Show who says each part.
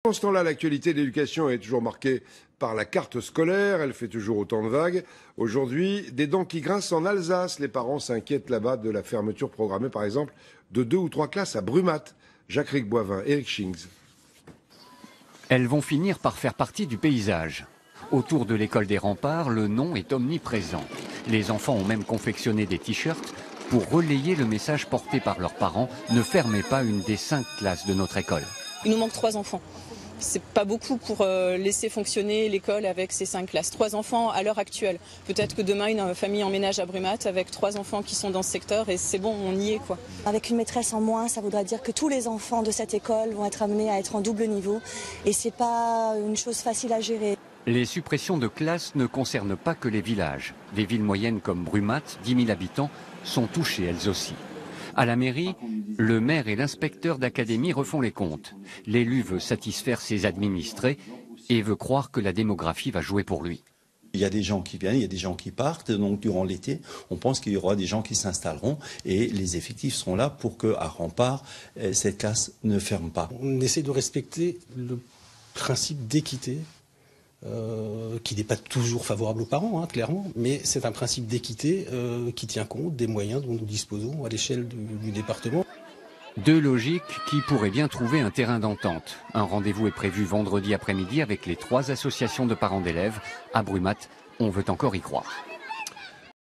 Speaker 1: Pendant ce temps-là, l'actualité de l'éducation est toujours marquée par la carte scolaire. Elle fait toujours autant de vagues. Aujourd'hui, des dents qui grincent en Alsace. Les parents s'inquiètent là-bas de la fermeture programmée, par exemple, de 2 ou 3 classes à Brumat. Jacques Boivin, Eric Schings.
Speaker 2: Elles vont finir par faire partie du paysage. Autour de l'école des Remparts, le nom est omniprésent. Les enfants ont même confectionné des t-shirts pour relayer le message porté par leurs parents. Ne fermez pas une des 5 classes de notre école.
Speaker 3: Il nous manque 3 enfants. C'est pas beaucoup pour laisser fonctionner l'école avec ces 5 classes. 3 enfants à l'heure actuelle. Peut-être que demain, une famille emménage à Brumat avec 3 enfants qui sont dans ce secteur et c'est bon, on y est, quoi.
Speaker 4: Avec une maîtresse en moins, ça voudra dire que tous les enfants de cette école vont être amenés à être en double niveau. Et c'est pas une chose facile à gérer.
Speaker 2: Les suppressions de classes ne concernent pas que les villages. Des villes moyennes comme Brumat, 10 000 habitants, sont touchées elles aussi. À la mairie, le maire et l'inspecteur d'académie refont les comptes. L'élu veut satisfaire ses administrés et veut croire que la démographie va jouer pour lui.
Speaker 5: Il y a des gens qui viennent, il y a des gens qui partent. Donc durant l'été, on pense qu'il y aura des gens qui s'installeront et les effectifs seront là pour qu'à Rempart, cette classe ne ferme pas.
Speaker 6: On essaie de respecter le principe d'équité. Qui n'est pas toujours favorable aux parents, clairement, mais c'est un principe d'équité qui tient compte des moyens dont nous disposons à l'échelle du département.
Speaker 2: 2 logiques qui pourraient bien trouver un terrain d'entente. Un rendez-vous est prévu vendredi après-midi avec les 3 associations de parents d'élèves. À Brumat, on veut encore y croire.